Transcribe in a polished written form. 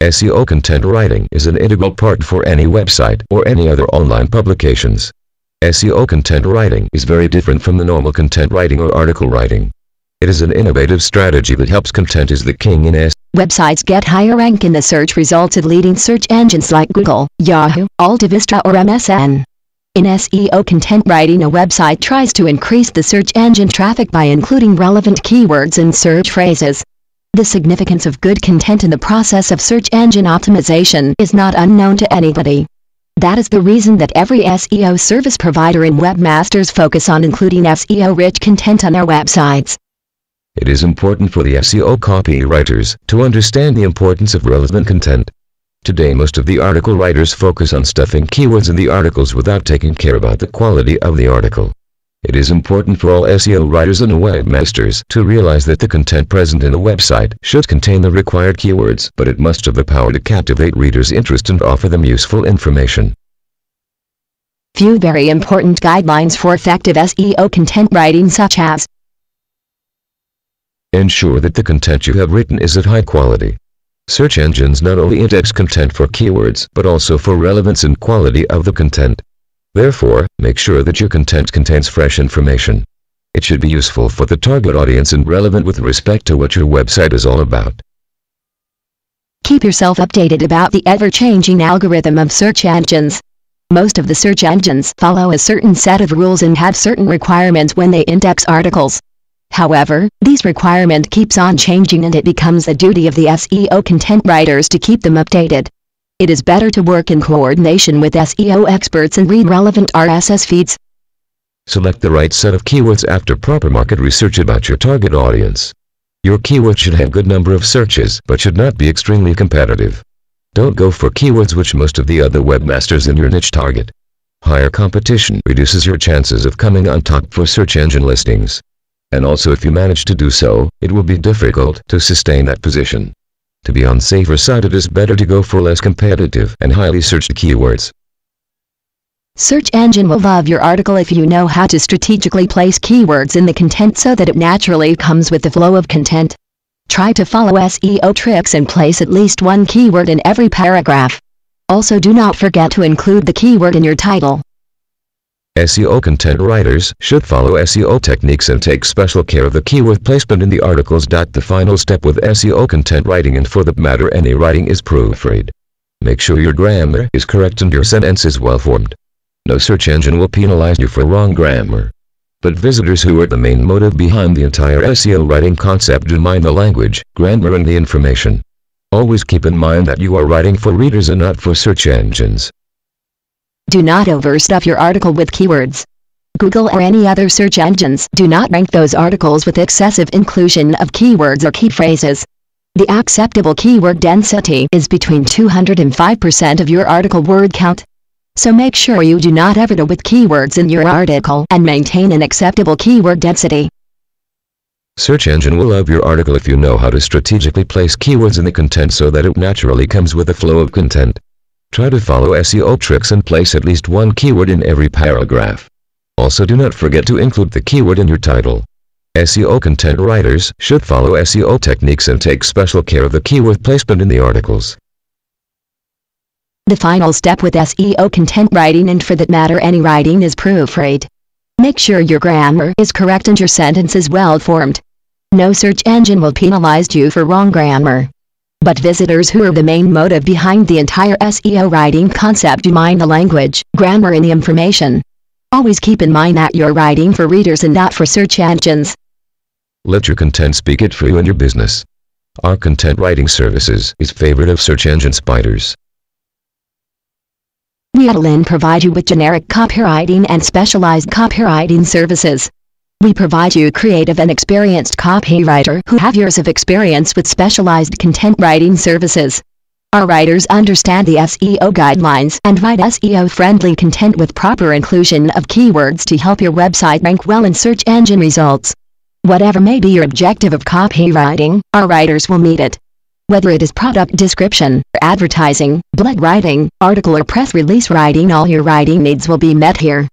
SEO content writing is an integral part for any website or any other online publications. SEO content writing is very different from the normal content writing or article writing. It is an innovative strategy that helps content is the king in SEO. Websites get higher rank in the search results of leading search engines like Google, Yahoo, AltaVista or MSN. In SEO content writing, a website tries to increase the search engine traffic by including relevant keywords and search phrases. The significance of good content in the process of search engine optimization is not unknown to anybody. That is the reason that every SEO service provider and webmasters focus on including SEO-rich content on their websites. It is important for the SEO copywriters to understand the importance of relevant content. Today most of the article writers focus on stuffing keywords in the articles without taking care about the quality of the article. It is important for all SEO writers and webmasters to realize that the content present in a website should contain the required keywords, but it must have the power to captivate readers' interest and offer them useful information. Few very important guidelines for effective SEO content writing, such as: ensure that the content you have written is of high quality. Search engines not only index content for keywords but also for relevance and quality of the content. Therefore, make sure that your content contains fresh information. It should be useful for the target audience and relevant with respect to what your website is all about. Keep yourself updated about the ever-changing algorithm of search engines. Most of the search engines follow a certain set of rules and have certain requirements when they index articles. However, these requirements keeps on changing and it becomes the duty of the SEO content writers to keep them updated. It is better to work in coordination with SEO experts and read relevant RSS feeds. Select the right set of keywords after proper market research about your target audience. Your keyword should have a good number of searches but should not be extremely competitive. Don't go for keywords which most of the other webmasters in your niche target. Higher competition reduces your chances of coming on top for search engine listings. And also, if you manage to do so, it will be difficult to sustain that position. To be on safer side, it is better to go for less competitive and highly searched keywords. Search engine will love your article if you know how to strategically place keywords in the content so that it naturally comes with the flow of content. Try to follow SEO tricks and place at least one keyword in every paragraph. Also, do not forget to include the keyword in your title. SEO content writers should follow SEO techniques and take special care of the keyword placement in the articles. The final step with SEO content writing, and for that matter any writing, is proofread. Make sure your grammar is correct and your sentence is well formed. No search engine will penalize you for wrong grammar. But visitors, who are the main motive behind the entire SEO writing concept, do mind the language, grammar and the information. Always keep in mind that you are writing for readers and not for search engines. Do not overstuff your article with keywords. Google or any other search engines do not rank those articles with excessive inclusion of keywords or key phrases. The acceptable keyword density is between 200 and 5% of your article word count. So make sure you do not overdo with keywords in your article and maintain an acceptable keyword density. Search engine will love your article if you know how to strategically place keywords in the content so that it naturally comes with a flow of content. Try to follow SEO tricks and place at least one keyword in every paragraph. Also, do not forget to include the keyword in your title. SEO content writers should follow SEO techniques and take special care of the keyword placement in the articles. The final step with SEO content writing, and for that matter any writing, is proofread. Make sure your grammar is correct and your sentence is well formed. No search engine will penalize you for wrong grammar. But visitors, who are the main motive behind the entire SEO writing concept, do mind the language, grammar and the information. Always keep in mind that you're writing for readers and not for search engines. Let your content speak it for you and your business. Our content writing services is favorite of search engine spiders. We at Lynn provide you with generic copywriting and specialized copywriting services. We provide you creative and experienced copywriter who have years of experience with specialized content writing services. Our writers understand the SEO guidelines and write SEO-friendly content with proper inclusion of keywords to help your website rank well in search engine results. Whatever may be your objective of copywriting, our writers will meet it. Whether it is product description, advertising, blog writing, article or press release writing, all your writing needs will be met here.